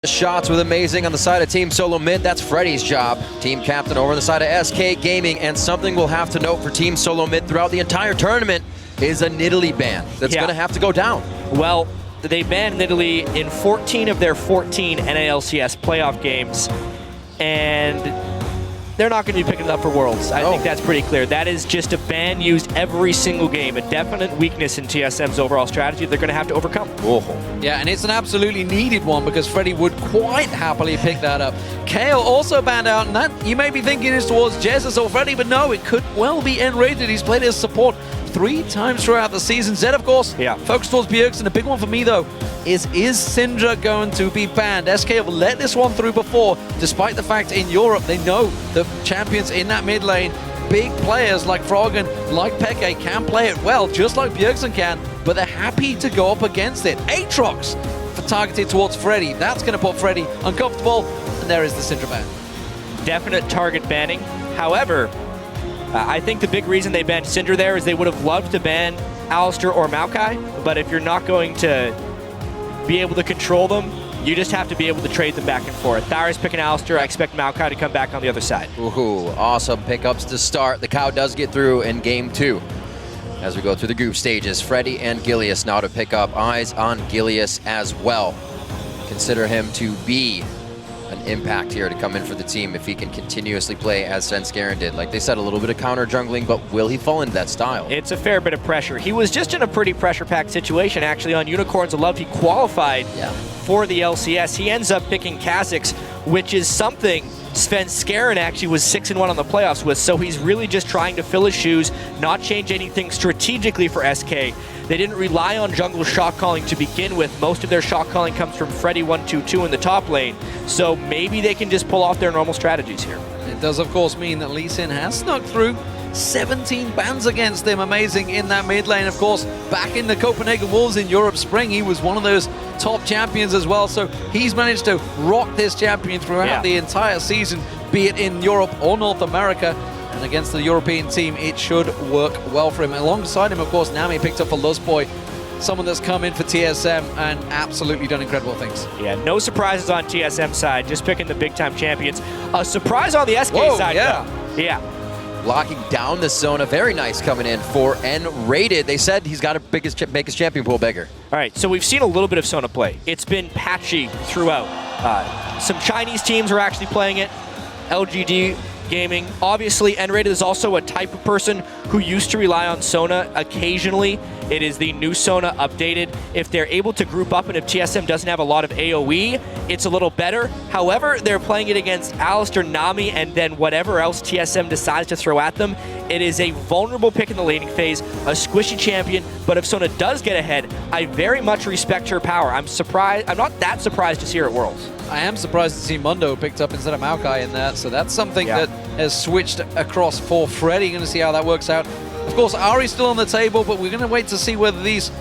Shots with amazing on the side of Team Solomid. That's Freddy's job. Team captain over on the side of SK Gaming. And something we'll have to note for Team Solomid throughout the entire tournament is a Nidalee ban that's going to have to go down. Well, they banned Nidalee in 14 of their 14 NALCS playoff games. And they're not going to be picking it up for Worlds. I think that's pretty clear. That is just a ban used every single game. A definite weakness in TSM's overall strategy they're going to have to overcome. Yeah, and it's an absolutely needed one because Freddy would quite happily pick that up. Kale also banned out, and that you may be thinking is towards Jesiz or Freddy, but no, it could well be nRated. He's played his support 3 times throughout the season. Zed, of course, focused towards Bjergsen. A big one for me, though, is Syndra going to be banned? SK have let this one through before, despite the fact in Europe they know the champions in that mid lane, big players like Froggen, like Peke, can play it well, just like Bjergsen can, but they're happy to go up against it. Aatrox for targeted towards Freddy. That's going to put Freddy uncomfortable, and there is the Syndra ban. Definite target banning. However, I think the big reason they banned Syndra there is they would have loved to ban Alistar or Maokai, but if you're not going to be able to control them, you just have to be able to trade them back and forth. Dyrus picking Alistar, I expect Maokai to come back on the other side. Ooh, awesome pickups to start. The cow does get through in game 2. As we go through the group stages, Freddy and Gilius now to pick up. Eyes on Gilius as well. Consider him to be an impact here to come in for the team if he can continuously play as Svenskeren did. Like they said, a little bit of counter jungling, but will he fall into that style? It's a fair bit of pressure. He was just in a pretty pressure-packed situation, actually, on Unicorns of Love. He qualified for the LCS. He ends up picking Kha'Zix, which is something Svenskeren actually was 6-1 on the playoffs with, so he's really just trying to fill his shoes, not change anything strategically for SK. They didn't rely on jungle shot calling to begin with. Most of their shot calling comes from Freddy 1-2-2 in the top lane, so maybe they can just pull off their normal strategies here. It does, of course, mean that Lucian has snuck through. 17 bans against him, amazing in that mid lane. Of course, back in the Copenhagen Wolves in Europe Spring, he was one of those top champions as well, so he's managed to rock this champion throughout the entire season, be it in Europe or North America. And against the European team, it should work well for him. Alongside him, of course, Nami picked up for Lustboy, someone that's come in for TSM and absolutely done incredible things. Yeah, no surprises on TSM side, just picking the big-time champions. A surprise on the SK side, though. Yeah. Locking down the Sona. Very nice coming in for nRated. They said he's got to make his champion pool bigger. All right, so we've seen a little bit of Sona play. It's been patchy throughout. Some Chinese teams are actually playing it. LGD Gaming. Obviously, nRated is also a type of person who used to rely on Sona occasionally. It is the new Sona updated. If they're able to group up and if TSM doesn't have a lot of AoE, it's a little better. However, they're playing it against Alistar, Nami, and then whatever else TSM decides to throw at them. It is a vulnerable pick in the laning phase, a squishy champion, but if Sona does get ahead, I very much respect her power. I'm not that surprised to see her at Worlds. I am surprised to see Mundo picked up instead of Maokai in that, so that's something that has switched across for Freddy. Going to see how that works out. Of course, Ari's still on the table, but we're going to wait to see whether these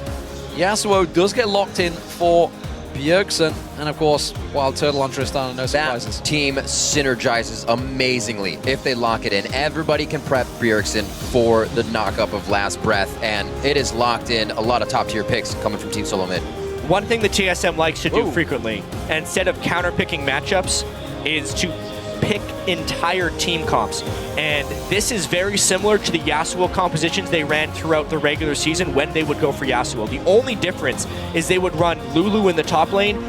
Yasuo does get locked in for Bjergsen. And of course, WildTurtle on Tristana, no surprises. That team synergizes amazingly if they lock it in. Everybody can prep Bjergsen for the knockup of Last Breath, and it is locked in. A lot of top-tier picks coming from Team Solomid. One thing the TSM likes to do frequently, instead of counter-picking matchups, is to pick entire team comps. And this is very similar to the Yasuo compositions they ran throughout the regular season when they would go for Yasuo. The only difference is they would run Lulu in the top lane,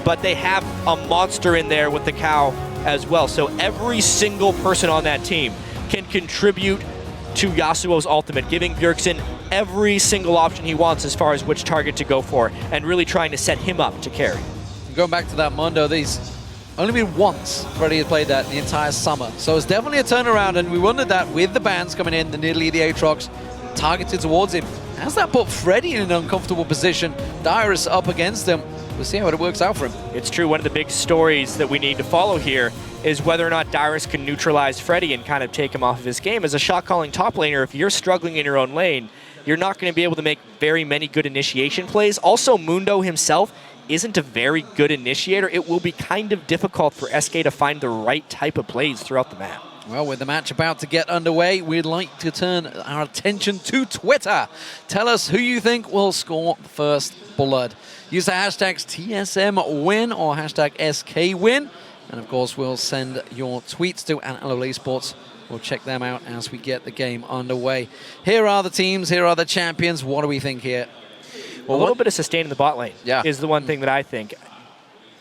but they have a monster in there with the cow as well. So every single person on that team can contribute to Yasuo's ultimate, giving Bjergsen every single option he wants as far as which target to go for, and really trying to set him up to carry. Going back to that Mundo, these only been once Freddy has played that the entire summer. So it's definitely a turnaround, and we wondered that with the bans coming in, the Nidalee, the Aatrox, targeted towards him. Has that put Freddy in an uncomfortable position? Dyrus up against him. We'll see how it works out for him. It's true, one of the big stories that we need to follow here is whether or not Dyrus can neutralize Freddy and kind of take him off of his game. As a shot-calling top laner, if you're struggling in your own lane, you're not going to be able to make very many good initiation plays. Also, Mundo himself isn't a very good initiator. It will be kind of difficult for SK to find the right type of plays throughout the map. Well, with the match about to get underway, we'd like to turn our attention to Twitter. Tell us who you think will score first blood. Use the hashtags TSMWin or hashtag SKWin. And of course, we'll send your tweets to @Esports. We'll check them out as we get the game underway. Here are the teams, here are the champions. What do we think here? Well, a little bit of sustain in the bot lane is the one thing that I think.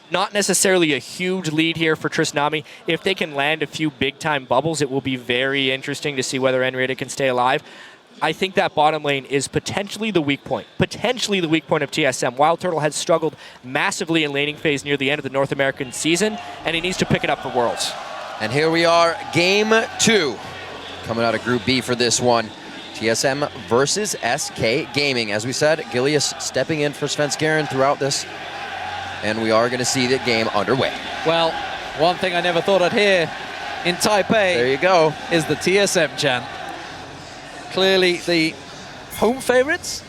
Not necessarily a huge lead here for Nami. If they can land a few big-time bubbles, it will be very interesting to see whether nRated can stay alive. I think that bottom lane is potentially the weak point. Potentially the weak point of TSM. WildTurtle has struggled massively in laning phase near the end of the North American season, and he needs to pick it up for Worlds. And here we are, Game 2. Coming out of Group B for this one. TSM versus SK Gaming. As we said, Gilius stepping in for Svenskeren throughout this. And we are going to see the game underway. Well, one thing I never thought I'd hear in Taipei. There you go. Is the TSM chant. Clearly the home favorites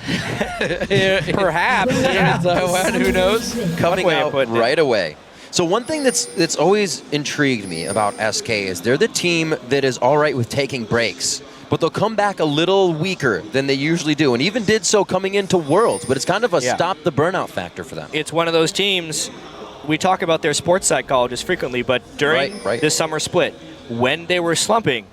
here. Perhaps. Yeah. Taiwan, who knows? Coming out right away. So one thing that's always intrigued me about SK is they're the team that is all right with taking breaks, but they'll come back a little weaker than they usually do, and even did so coming into Worlds, but it's kind of a stop the burnout factor for them. It's one of those teams, we talk about their sports psychologists frequently, but during this summer split, when they were slumping,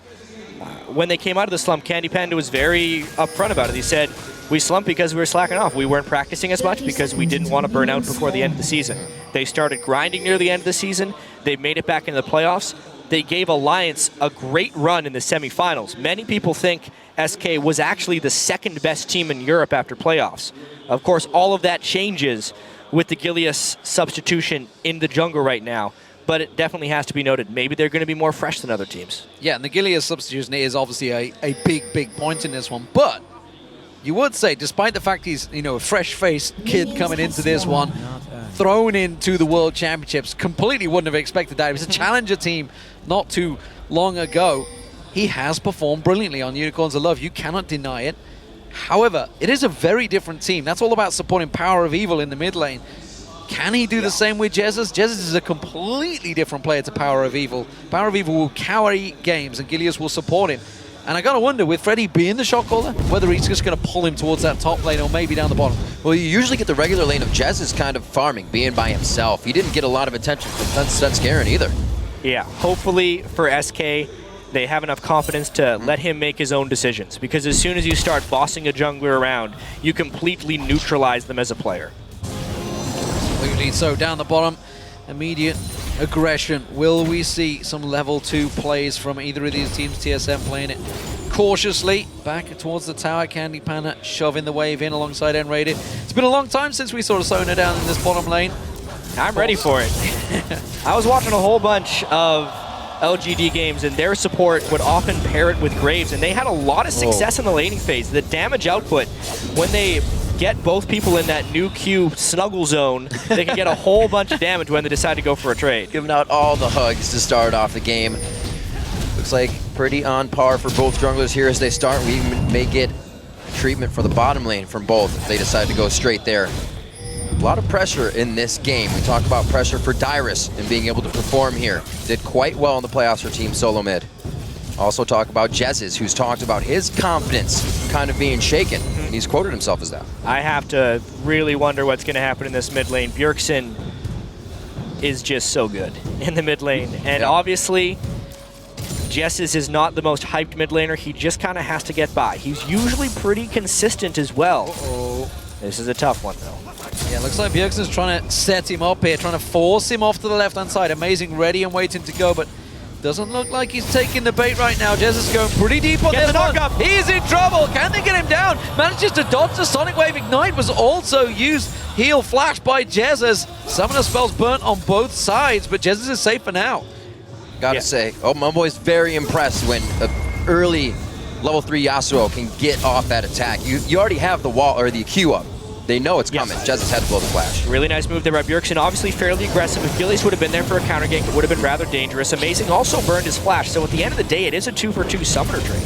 when they came out of the slump, Candy Panda was very upfront about it. He said, we slumped because we were slacking off. We weren't practicing as much because we didn't want to burn out before the end of the season. They started grinding near the end of the season. They made it back into the playoffs. They gave Alliance a great run in the semifinals. Many people think SK was actually the second best team in Europe after playoffs. Of course, all of that changes with the Gilius substitution in the jungle right now. But it definitely has to be noted. Maybe they're going to be more fresh than other teams. Yeah, and the Gilius substitution is obviously a big point in this one. But you would say, despite the fact he's a fresh-faced kid coming into this one, thrown into the World Championships, completely wouldn't have expected that. It was a challenger team not too long ago. He has performed brilliantly on Unicorns of Love. You cannot deny it. However, it is a very different team. That's all about supporting Power of Evil in the mid lane. Can he do the same with Jesiz? Jesiz is a completely different player to Power of Evil. Power of Evil will carry games and Gilius will support him. And I gotta wonder, with Freddy being the shot caller, whether he's just gonna pull him towards that top lane or maybe down the bottom. Well, you usually get the regular lane of Jesiz kind of farming, being by himself. He didn't get a lot of attention from Svenskeren either. Yeah, hopefully for SK, they have enough confidence to let him make his own decisions. Because as soon as you start bossing a jungler around, you completely neutralize them as a player. Absolutely. So down the bottom, immediate aggression. Will we see some level 2 plays from either of these teams? TSM playing it cautiously. Back towards the tower, Candy Panda shoving the wave in alongside nRated. It's been a long time since we saw Sona down in this bottom lane. I'm ready for it. I was watching a whole bunch of LGD games, and their support would often pair it with Graves, and they had a lot of success in the laning phase. The damage output, when they get both people in that new Q snuggle zone, they can get a whole bunch of damage when they decide to go for a trade. Giving out all the hugs to start off the game. Looks like pretty on par for both junglers here as they start. We may get treatment for the bottom lane from both if they decide to go straight there. A lot of pressure in this game. We talk about pressure for Dyrus and being able to perform here. Did quite well in the playoffs for Team Solomid. Also talk about Jesiz, who's talked about his confidence kind of being shaken. And he's quoted himself as that. I have to really wonder what's going to happen in this mid lane. Bjergsen is just so good in the mid lane. And obviously, Jesiz is not the most hyped mid laner. He just kind of has to get by. He's usually pretty consistent as well. This is a tough one, though. Yeah, looks like Bjergsen's trying to set him up here, trying to force him off to the left-hand side. Amazing, ready and waiting to go, but doesn't look like he's taking the bait right now. Jesiz going pretty deep on this one. He's in trouble. Can they get him down? Manages to dodge the Sonic Wave. Ignite was also used. Heal flash by Jesiz. Summoner spells burnt on both sides, but Jesiz is safe for now. Gotta say, my boy's very impressed when an early level 3 Yasuo can get off that attack. You already have the wall or the Q up. They know it's coming. Jesiz had to blow the flash. Really nice move there by Bjergsen. Obviously fairly aggressive. If Gilius would have been there for a counter gank, it would have been rather dangerous. Amazing also burned his flash. So at the end of the day, it is a 2-for-2 summoner trade.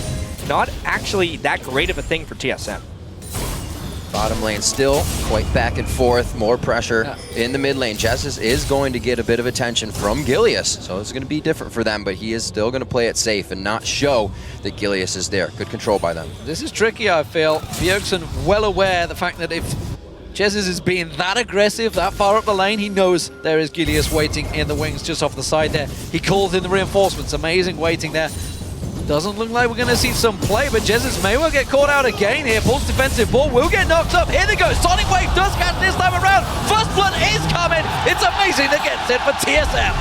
Not actually that great of a thing for TSM. Bottom lane still quite back and forth, more pressure in the mid lane. Jesiz is going to get a bit of attention from Gilius, so it's going to be different for them, but he is still going to play it safe and not show that Gilius is there. Good control by them. This is tricky, I feel. Bjergsen well aware of the fact that if Jesiz is being that aggressive, that far up the lane, he knows there is Gilius waiting in the wings just off the side there. He calls in the reinforcements, amazing waiting there. Doesn't look like we're going to see some play, but Jesiz may well get caught out again here. Pulls defensive ball, will get knocked up. Here they go. Sonic Wave does catch this time around. First blood is coming. It's amazing that gets it for TSM.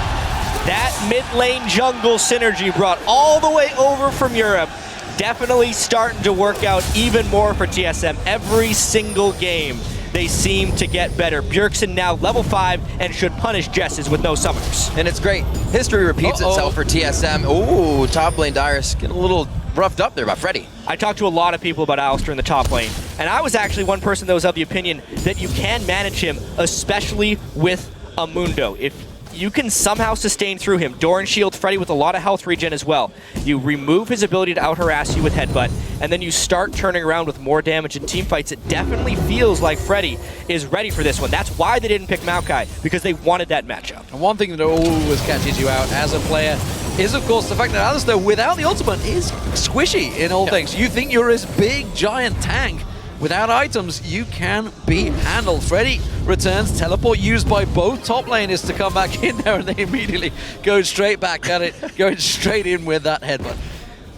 That mid lane jungle synergy brought all the way over from Europe. Definitely starting to work out even more for TSM. Every single game, they seem to get better. Bjergsen now level 5 and should punish Jesiz with no summoners. And it's great. History repeats itself for TSM. Ooh, top lane Dyrus getting a little roughed up there by Freddy. I talked to a lot of people about Alistar in the top lane, and I was actually one person that was of the opinion that you can manage him, especially with a Mundo. If you can somehow sustain through him, Doran shield Freddy with a lot of health regen as well. You remove his ability to out-harass you with headbutt, and then you start turning around with more damage in team fights. It definitely feels like Freddy is ready for this one. That's why they didn't pick Maokai, because they wanted that matchup. And one thing that always catches you out as a player is, of course, the fact that Alistar, without the ultimate, is squishy in all things. You think you're this big, giant tank. Without items, you can be handled. Freddy returns, teleport used by both top laners to come back in there, and they immediately go straight back at it, going straight in with that headbutt.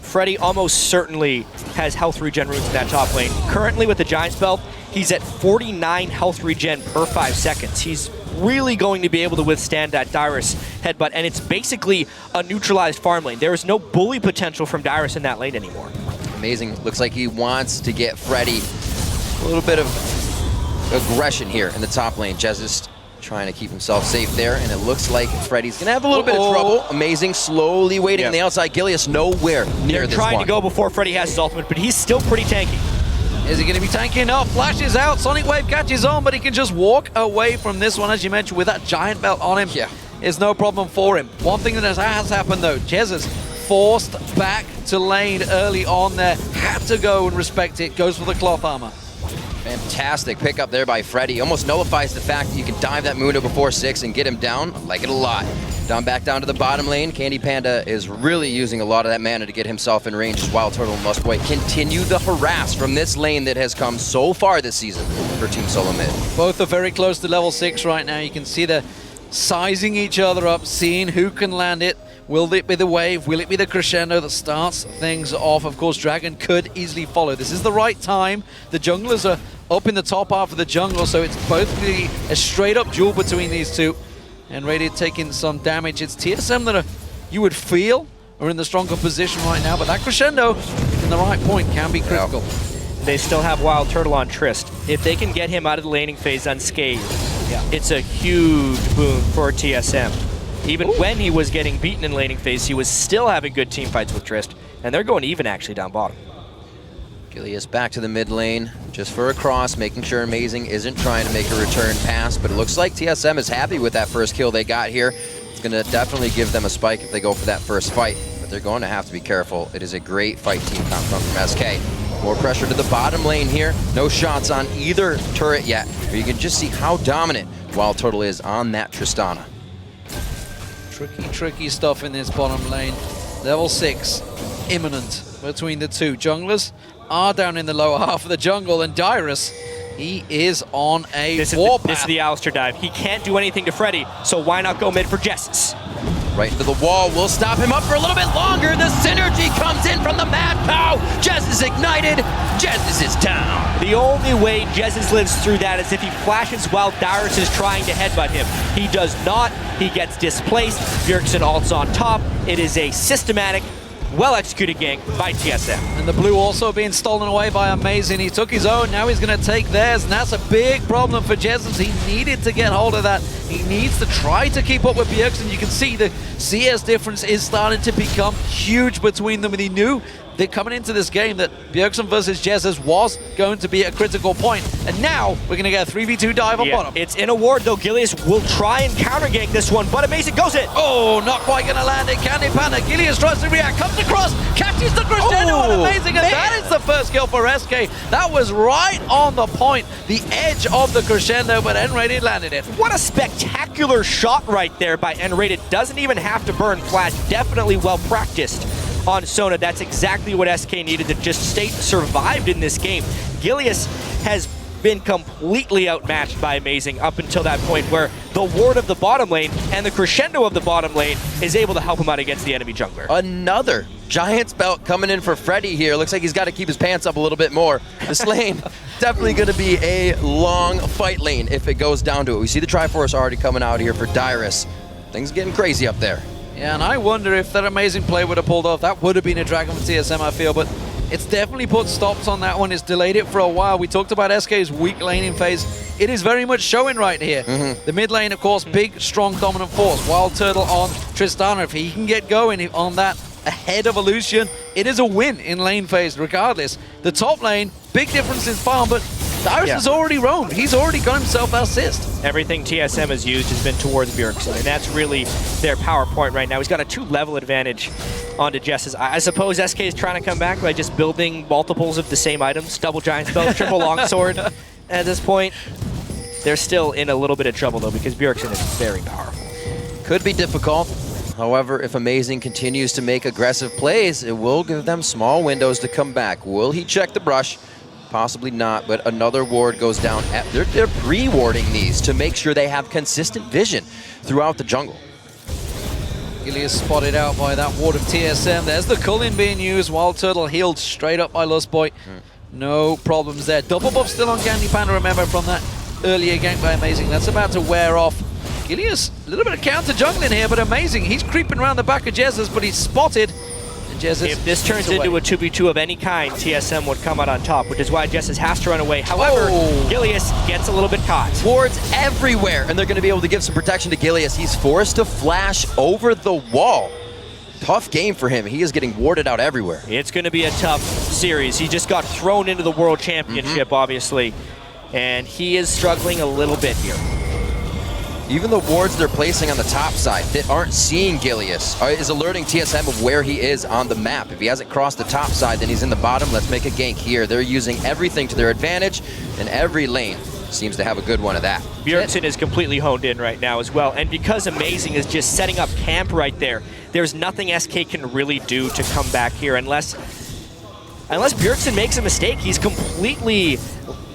Freddy almost certainly has health regen runes in that top lane. Currently with the Giant Spell, he's at 49 health regen per 5 seconds. He's really going to be able to withstand that Dyrus headbutt, and it's basically a neutralized farm lane. There is no bully potential from Dyrus in that lane anymore. Amazing. Looks like he wants to get Freddy a little bit of aggression here in the top lane. Jesiz trying to keep himself safe there, and it looks like Freddy's gonna have a little bit of trouble. Amazing, slowly waiting on the outside. Gilius nowhere near this one. They're trying to go before Freddy has his ultimate, but he's still pretty tanky. Is he going to be tanky enough? Flashes out, Sonic Wave catches on, but he can just walk away from this one, as you mentioned, with that giant belt on him. Yeah. Is no problem for him. One thing that has happened though, Jesiz forced back to lane early on there, had to go and respect it, goes for the cloth armor. Fantastic pickup there by Freddy. Almost nullifies the fact that you can dive that Mundo before 6 and get him down. I like it a lot. Back down to the bottom lane. Candy Panda is really using a lot of that mana to get himself in range as WildTurtle and Lustboy continue the harass from this lane that has come so far this season for Team Solomid. Both are very close to level 6 right now. You can see they're sizing each other up, seeing who can land it. Will it be the wave? Will it be the crescendo that starts things off? Of course, Dragon could easily follow. This is the right time. The junglers are up in the top half of the jungle, so it's both a straight-up duel between these two. nRated taking some damage. It's TSM that you would feel are in the stronger position right now, but that crescendo in the right point can be critical. They still have WildTurtle on Trist. If they can get him out of the laning phase unscathed, it's a huge boon for TSM. Even when he was getting beaten in laning phase, he was still having good team fights with Trist, and they're going even actually down bottom. Gilius back to the mid lane, just for a cross, making sure Amazing isn't trying to make a return pass, but it looks like TSM is happy with that first kill they got here. It's going to definitely give them a spike if they go for that first fight, but they're going to have to be careful. It is a great fight team coming from SK. More pressure to the bottom lane here. No shots on either turret yet, but you can just see how dominant WildTurtle is on that Tristana. Tricky stuff in this bottom lane. Level 6, imminent between the two. Junglers are down in the lower half of the jungle, and Dyrus, he is on a warpath. This is the Alistar dive. He can't do anything to Freddy, so why not go mid for Jesiz? Right into the wall, we'll stop him up for a little bit longer. The synergy comes in from the Mad Cow. Jesiz ignited, Jesiz is down. The only way Jesiz lives through that is if he flashes while Dyrus is trying to headbutt him. He does not, he gets displaced. Bjergsen ults on top. It is a systematic, well-executed gank by TSM. And the blue also being stolen away by Amazing. He took his own, now he's going to take theirs, and that's a big problem for Jesiz. He needed to get hold of that. He needs to try to keep up with Bjergsen. You can see the CS difference is starting to become huge between them, and he knew they're coming into this game that Bjergsen versus Jesiz was going to be a critical point. And now we're going to get a 3v2 dive on bottom. It's in a ward, though. Gilius will try and counter gank this one, but Amazing goes it. Oh, not quite going to land it. Can he? Panda. Gilius tries to react, comes across, catches the crescendo, and Amazing. And that is the first kill for SK. That was right on the point, the edge of the crescendo, but nRated landed it. What a spectacular shot right there by nRated. Doesn't even have to burn flash. Definitely well practiced on Sona. That's exactly what SK needed to just stay survived in this game. Gilius has been completely outmatched by Amazing up until that point where the ward of the bottom lane and the crescendo of the bottom lane is able to help him out against the enemy jungler. Another Giant's belt coming in for Freddy here. Looks like he's got to keep his pants up a little bit more. This lane, definitely going to be a long fight lane if it goes down to it. We see the Triforce already coming out here for Dyrus. Things getting crazy up there. Yeah, and I wonder if that Amazing play would have pulled off. That would have been a dragon for TSM, I feel, but it's definitely put stops on that one. It's delayed it for a while. We talked about SK's weak laning phase. It is very much showing right here. The mid lane, of course, big, strong, dominant force. WildTurtle on Tristana. If he can get going on that ahead of a Lucian, it is a win in lane phase regardless. The top lane, big difference in farm, but Dyrus has already roamed. He's already got himself an assist. Everything TSM has used has been towards Bjergsen, and that's really their power point right now. He's got a 2-level advantage onto Jesiz. I suppose SK is trying to come back by just building multiples of the same items, double giant spell, triple longsword. At this point, they're still in a little bit of trouble though because Bjergsen is very powerful. Could be difficult. However, if Amazing continues to make aggressive plays, it will give them small windows to come back. Will he check the brush? Possibly not, but another ward goes down. They're pre-warding these to make sure they have consistent vision throughout the jungle. Gilius spotted out by that ward of TSM. There's the Culling being used. WildTurtle healed straight up by Lustboy. No problems there. Double buff still on Candy Panda, remember, from that earlier gank by Amazing. That's about to wear off. Gilius, a little bit of counter jungling here, but Amazing. He's creeping around the back of Jesiz, but he's spotted. And Jesiz, if this turns into a 2v2 of any kind, TSM would come out on top, which is why Jesiz has to run away. However, Gilius gets a little bit caught. Wards everywhere, and they're going to be able to give some protection to Gilius. He's forced to flash over the wall. Tough game for him. He is getting warded out everywhere. It's going to be a tough series. He just got thrown into the World Championship, obviously, and he is struggling a little bit here. Even the wards they're placing on the top side that aren't seeing Gilius is alerting TSM of where he is on the map. If he hasn't crossed the top side, then he's in the bottom. Let's make a gank here. They're using everything to their advantage, and every lane seems to have a good one of that. Bjergsen is completely honed in right now as well, and because Amazing is just setting up camp right there, there's nothing SK can really do to come back here unless Bjergsen makes a mistake. He's completely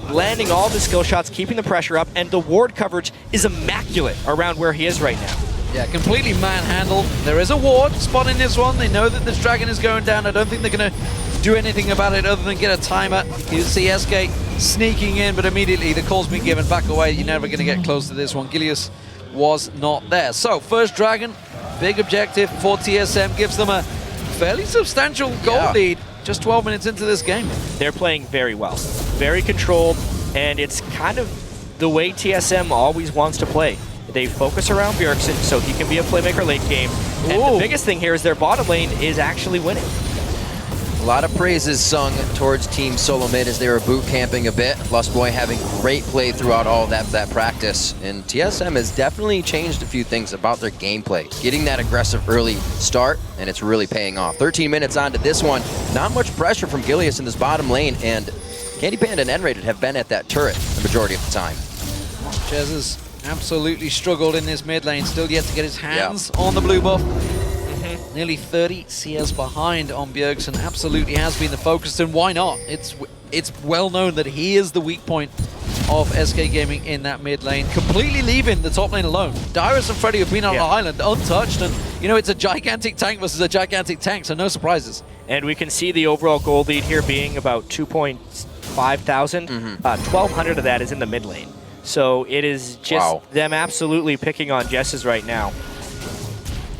landing all the skill shots, keeping the pressure up, and the ward coverage is immaculate around where he is right now. Yeah, completely manhandled. There is a ward spotting this one. They know that this dragon is going down. I don't think they're going to do anything about it other than get a timer. You see SK sneaking in, but immediately the call's been given back away. You're never going to get close to this one. Gilius was not there. So, first dragon, big objective for TSM, gives them a fairly substantial goal lead. Just 12 minutes into this game. They're playing very well, very controlled, and it's kind of the way TSM always wants to play. They focus around Bjergsen so he can be a playmaker late game. And the biggest thing here is their bottom lane is actually winning. A lot of praises sung towards Team Solomid as they were boot camping a bit. Lustboy having great play throughout all that practice. And TSM has definitely changed a few things about their gameplay. Getting that aggressive early start, and it's really paying off. 13 minutes on to this one. Not much pressure from Gilius in this bottom lane, and Candy Panda and nRated have been at that turret the majority of the time. Jesiz absolutely struggled in this mid lane. Still yet to get his hands on the blue buff. Nearly 30 CS behind on Bjergsen. Absolutely has been the focus, and why not? It's well known that he is the weak point of SK Gaming in that mid lane, completely leaving the top lane alone. Dyrus and Freddy have been on the island untouched, and you know, it's a gigantic tank versus a gigantic tank, so no surprises. And we can see the overall gold lead here being about 2.5 thousand. 1,200 of that is in the mid lane. So it is just them absolutely picking on Jesiz right now.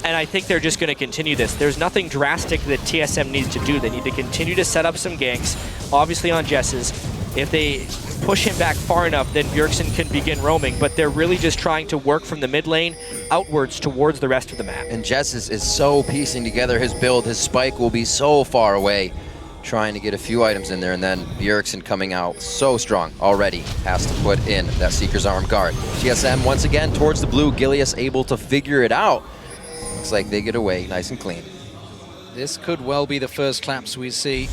And I think they're just going to continue this. There's nothing drastic that TSM needs to do. They need to continue to set up some ganks, obviously on Jesiz. If they push him back far enough, then Bjergsen can begin roaming, but they're really just trying to work from the mid lane outwards towards the rest of the map. And Jesiz is so piecing together his build. His spike will be so far away. trying to get a few items in there, and then Bjergsen coming out so strong already, has to put in that Seeker's Arm guard. TSM once again towards the blue, Gilius able to figure it out. Looks like they get away nice and clean. This could well be the first claps we see.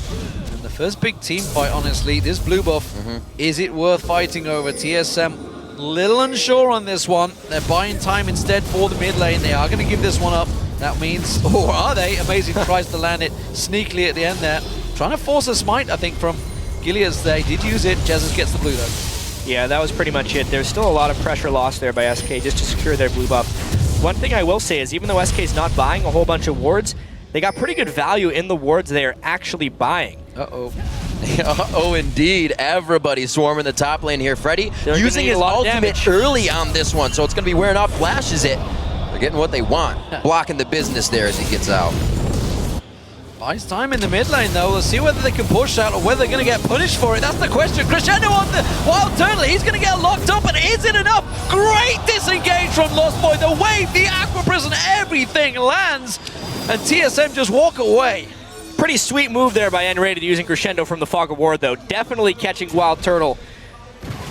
And the first big team fight, honestly. This blue buff, is it worth fighting over? TSM, little unsure on this one. They're buying time instead for the mid lane. They are going to give this one up. That means, or are they? Amazing tries to land it sneakily at the end there. Trying to force a smite, I think, from Gilius. They did use it. Jesiz gets the blue, though. Yeah, that was pretty much it. There's still a lot of pressure lost there by SK just to secure their blue buff. One thing I will say is even though SK is not buying a whole bunch of wards, they got pretty good value in the wards they are actually buying. Uh-oh. Uh-oh, indeed. Everybody swarming the top lane here. Freddy using his ultimate early on this one, so it's going to be wearing off. Flashes it. They're getting what they want. Blocking the business there as he gets out. Buys time in the mid lane, though. Let's see whether they can push out or whether they're going to get punished for it. That's the question. Crescendo on the WildTurtle. He's going to get locked up, and is it enough? Great disengage from Lustboy. The wave, the Aqua Prison, everything lands, and TSM just walk away. Pretty sweet move there by nRated using Crescendo from the Fog of War, though. Definitely catching WildTurtle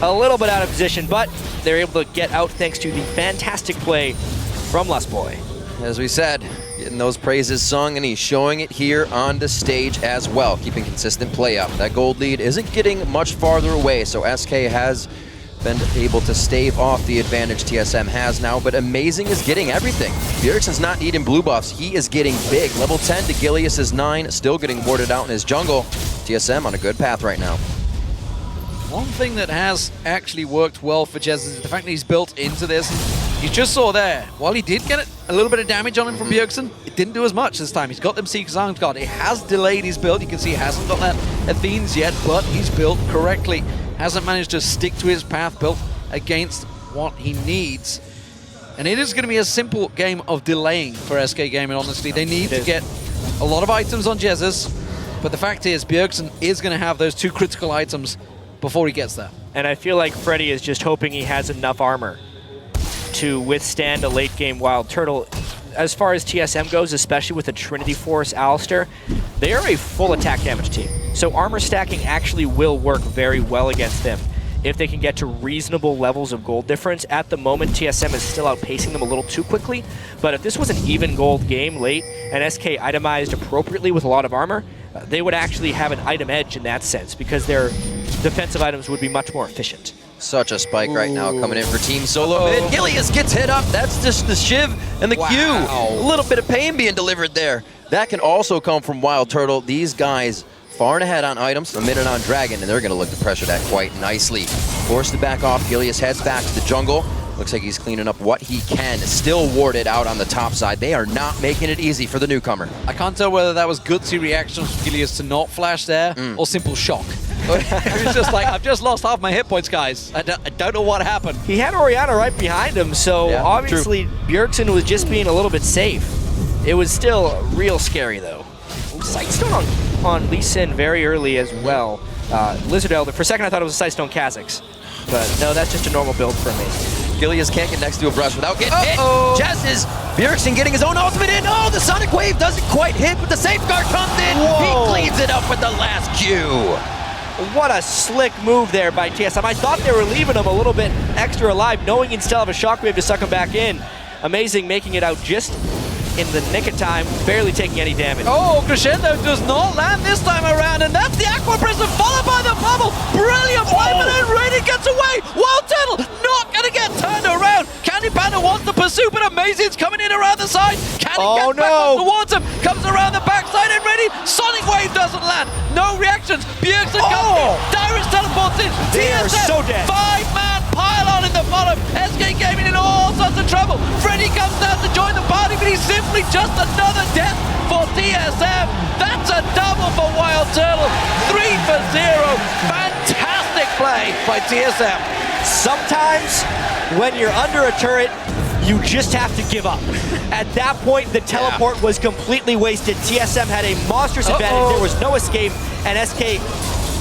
a little bit out of position, but they're able to get out thanks to the fantastic play from Lustboy. As we said, getting those praises sung, and he's showing it here on the stage as well, keeping consistent play up. That gold lead isn't getting much farther away, so SK has been able to stave off the advantage TSM has now, but Amazing is getting everything. Bjergsen's not needing blue buffs. He is getting big. Level 10 to Gilius' 9, still getting warded out in his jungle. TSM on a good path right now. One thing that has actually worked well for Jesiz is the fact that he's built into this. You just saw there, while he did get a little bit of damage on him from Bjergsen, it didn't do as much this time. He's got them Seeker's Arms guard. It has delayed his build. You can see he hasn't got that Athenes yet, but he's built correctly. Hasn't managed to stick to his path, built against what he needs. And it is going to be a simple game of delaying for SK Gaming, honestly. They need to get a lot of items on Jesiz, but the fact is Bjergsen is going to have those 2 critical items before he gets there. And I feel like Freddy is just hoping he has enough armor to withstand a late game WildTurtle. As far as TSM goes, especially with the Trinity Force Alistar, they are a full attack damage team. So armor stacking actually will work very well against them if they can get to reasonable levels of gold difference. At the moment, TSM is still outpacing them a little too quickly, but if this was an even gold game late and SK itemized appropriately with a lot of armor, they would actually have an item edge in that sense because their defensive items would be much more efficient. Such a spike right now coming in for Team Solomid. Gilius gets hit up. That's just the Shiv and the Q. A little bit of pain being delivered there. That can also come from WildTurtle. These guys far and ahead on items, a minute on Dragon, and they're going to look to pressure that quite nicely. Forced to back off. Gilius heads back to the jungle. Looks like he's cleaning up what he can. Still warded out on the top side. They are not making it easy for the newcomer. I can't tell whether that was gutsy reaction from Gilius to not flash there or simple shock. It was just like, I've just lost half my hit points, guys. I don't know what happened. He had Orianna right behind him, so Yeah, obviously Bjergsen was just being a little bit safe. It was still real scary, though. Sightstone on Lucian very early as well. Lizard Elder, for a second I thought it was a Sightstone Kha'Zix, but no, that's just a normal build for me. Gilius can't get next to a brush without getting hit. Jesiz, Bjergsen getting his own ultimate in. Oh, the Sonic Wave doesn't quite hit, but the safeguard comes in. Whoa. He cleans it up with the last Q. What a slick move there by TSM. I thought they were leaving him a little bit extra alive, knowing he'd still have a shockwave to suck him back in. Amazing, making it out just in the nick of time, barely taking any damage. Oh, Crescendo does not land this time around, and that's the Aqua Prison followed by the bubble. Brilliant play, but then Raiden gets away. WildTurtle not going to get turned around. Panda wants to pursue, but Amazing's coming in around the side. Can he get back up towards him? Comes around the backside and ready. Sonic Wave doesn't land. No reactions. Bjergsen comes in. Dyrus teleports in. They are so dead. 5-man pylon in the bottom. SK Gaming in all sorts of trouble. Freddy comes down to join the party, but he's simply just another death for TSM. That's a double for WildTurtle. 3 for 0. Fantastic play by TSM. Sometimes when you're under a turret, you just have to give up. At that point, the teleport was completely wasted. TSM had a monstrous advantage. There was no escape, and SK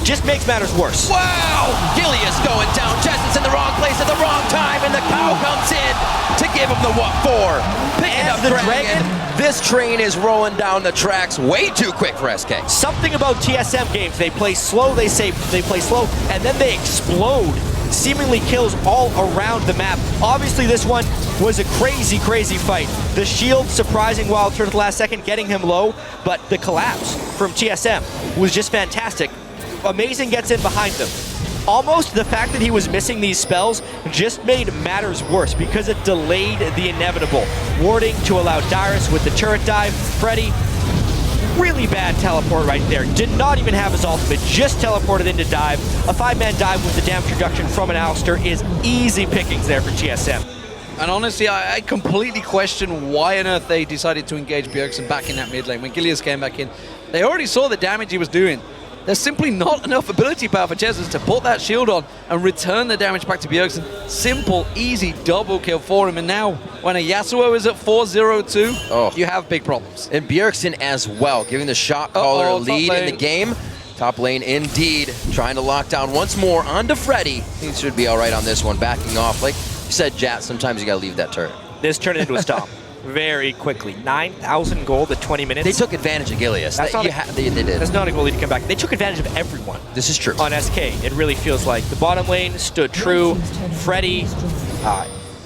just makes matters worse. Wow! Gilius going down. Jesiz in the wrong place at the wrong time, and the cow comes in to give him the what for. Picking up the Dragon. This train is rolling down the tracks way too quick for SK. Something about TSM games, they play slow, they play slow, and then they explode. Seemingly kills all around the map. Obviously, this one was a crazy, crazy fight. The shield surprising WildTurtle at the last second, getting him low, but the collapse from TSM was just fantastic. Amazing gets in behind them. Almost the fact that he was missing these spells just made matters worse because it delayed the inevitable. Warding to allow Dyrus with the turret dive. Freddy, really bad teleport right there. Did not even have his ultimate, just teleported into dive. A 5-man dive with the damage reduction from an Alistar is easy pickings there for TSM. And honestly, I completely question why on earth they decided to engage Bjergsen back in that mid lane. When Gilius came back in, they already saw the damage he was doing. There's simply not enough ability power for Jesiz to put that shield on and return the damage back to Bjergsen. Simple, easy double kill for him. And now, when a Yasuo is at 4-0-2, you have big problems. And Bjergsen as well, giving the shot caller lead in the game. Top lane indeed, trying to lock down once more onto Freddy. He should be all right on this one, backing off. Like you said, Jat, sometimes you gotta leave that turret. This turned into a stomp very quickly. 9,000 gold at 20 minutes. They took advantage of Gilius. They did. That's not a goal lead to come back. They took advantage of everyone. This is true. On SK, it really feels like the bottom lane stood true. Freddy,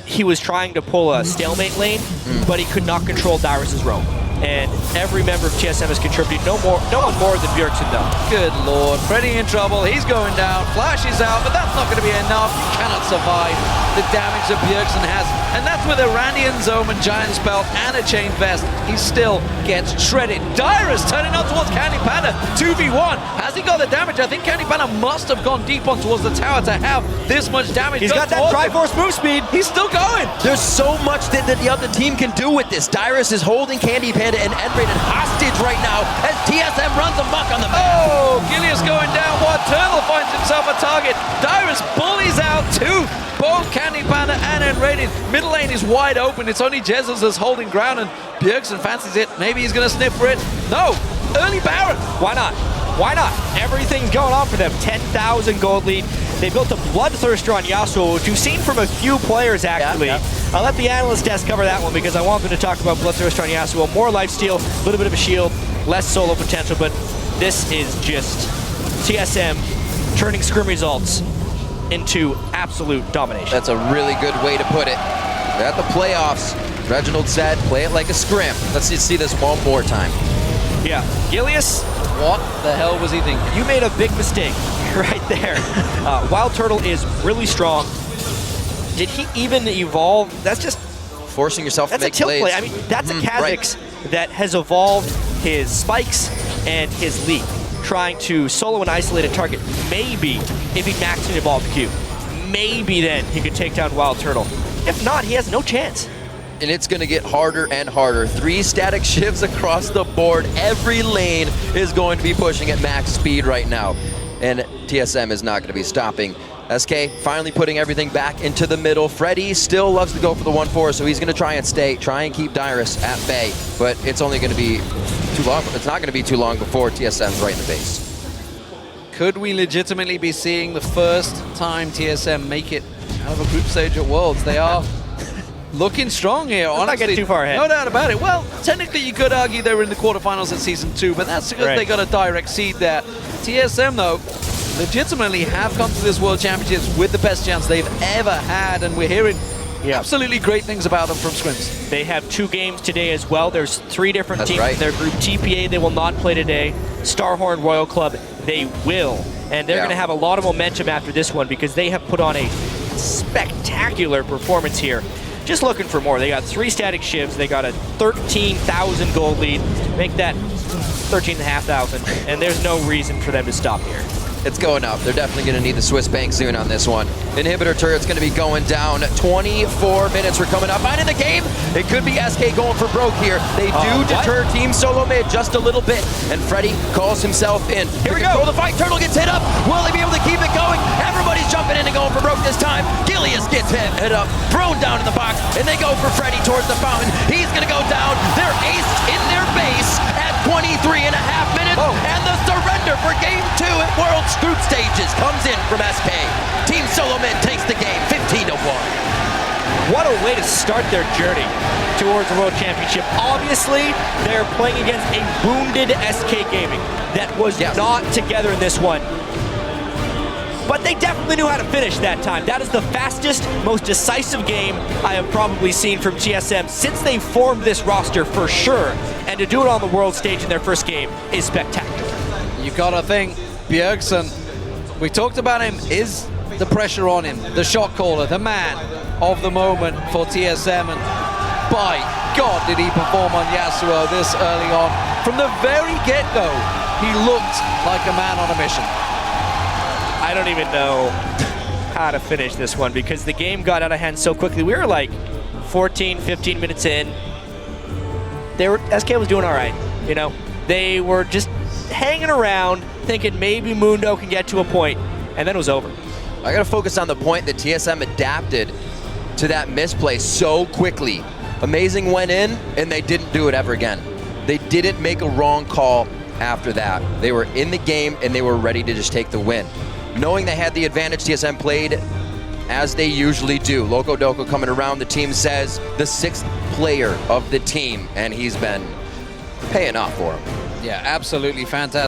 he was trying to pull a stalemate lane, but he could not control Dyrus's roam. And every member of TSM has contributed. No one more than Bjergsen though. Good lord, Freddy in trouble. He's going down. Flash is out, but that's not going to be enough. You cannot survive the damage that Bjergsen has. And that's with a Randian's Omen, Giant Spell, and a Chain Vest. He still gets shredded. Dyrus turning on towards Candy Panda. 2v1. Has he got the damage? I think Candy Panda must have gone deep on towards the tower to have this much damage. He's got that Triforce move speed. He's still going. There's so much that the other team can do with this. Dyrus is holding Candy Panda and nRated hostage right now as TSM runs amok on the map. Oh, Gilius going down. WildTurtle finds himself a target. Dyrus bullies out both Candy Panda and nRated. Middle lane is wide open. It's only Jesiz that's holding ground, and Bjergsen fancies it. Maybe he's going to sniff for it. No, early Baron. Why not? Why not? Everything's going on for them. 10,000 gold lead. They built a Bloodthirster on Yasuo, which you've seen from a few players, actually. Yeah. I'll let the analyst desk cover that one because I want them to talk about Bloodthirster on Yasuo. More lifesteal, a little bit of a shield, less solo potential, but this is just TSM turning scrim results into absolute domination. That's a really good way to put it. They're at the playoffs. Reginald said, play it like a scrim. Let's see this one more time. Yeah, Gilius, what the hell was he thinking? you made a big mistake right there. WildTurtle is really strong. Did he even evolve? That's just forcing yourself to make tilt plays. play. I mean, that's a Kha'Zix that has evolved his spikes and his leap, trying to solo an isolated target. Maybe if he maxed an evolved Q, maybe then he could take down WildTurtle. If not, he has no chance. And it's going to get harder and harder. 3 static shifts across the board. Every lane is going to be pushing at max speed right now. And TSM is not going to be stopping. SK finally putting everything back into the middle. Freddy still loves to go for the 1-4, so he's going to try and keep Dyrus at bay. But it's only going to be too long. It's not going to be too long before TSM's right in the base. Could we legitimately be seeing the first time TSM make it out of a group stage at Worlds? They are looking strong here, honestly. Let's not get too far ahead. No doubt about it. Well, technically you could argue they were in the quarterfinals at Season 2, but that's because they got a direct seed there. TSM, though, legitimately have come to this World Championships with the best chance they've ever had, and we're hearing absolutely great things about them from scrims. They have 2 games today as well. There's 3 different teams in their group. TPA, they will not play today. Starhorn Royal Club, they will. And they're going to have a lot of momentum after this one because they have put on a spectacular performance here. Just looking for more. They got 3 static shivs. They got a 13,000 gold lead. Make that 13,500. And there's no reason for them to stop here. It's going up. They're definitely going to need the Swiss bank soon on this one. Inhibitor turret's going to be going down. 24 minutes. We're coming up. Finding the game. It could be SK going for broke here. They do deter Team Solomid just a little bit. And Freddy calls himself in. Here we go. The fight. Turtle gets hit up. Will they be able to keep it going? Everybody's jumping in and going for broke this time. Gilius gets hit up. Thrown down in the box. And they go for Freddy towards the fountain. He's going to go down. They're aced in their base at 23.5 minutes. And the surrender for Game 2 at World Group Stages comes in from SK. Team Solomid takes the game 15-1. What a What a way to start their journey towards the World Championship. Obviously, they're playing against a wounded SK Gaming that was not together in this one. But they definitely knew how to finish that time. That is the fastest, most decisive game I have probably seen from TSM since they formed this roster for sure. And to do it on the world stage in their first game is spectacular. You gotta think, Bjergsen, we talked about him, is the pressure on him, the shot caller, the man of the moment for TSM, and by God did he perform on Yasuo this early on. From the very get-go, he looked like a man on a mission. I don't even know how to finish this one because the game got out of hand so quickly. We were like 14, 15 minutes in. SK was doing all right, you know. They were just hanging around thinking maybe Mundo can get to a point, and then it was over. I gotta focus on the point that TSM adapted to that misplay so quickly. Amazing went in, and they didn't do it ever again. They didn't make a wrong call after that. They were in the game, and they were ready to just take the win. Knowing they had the advantage, TSM played as they usually do. Loco Doco coming around, the team says the 6th player of the team, and he's been paying off for him. Yeah, absolutely fantastic.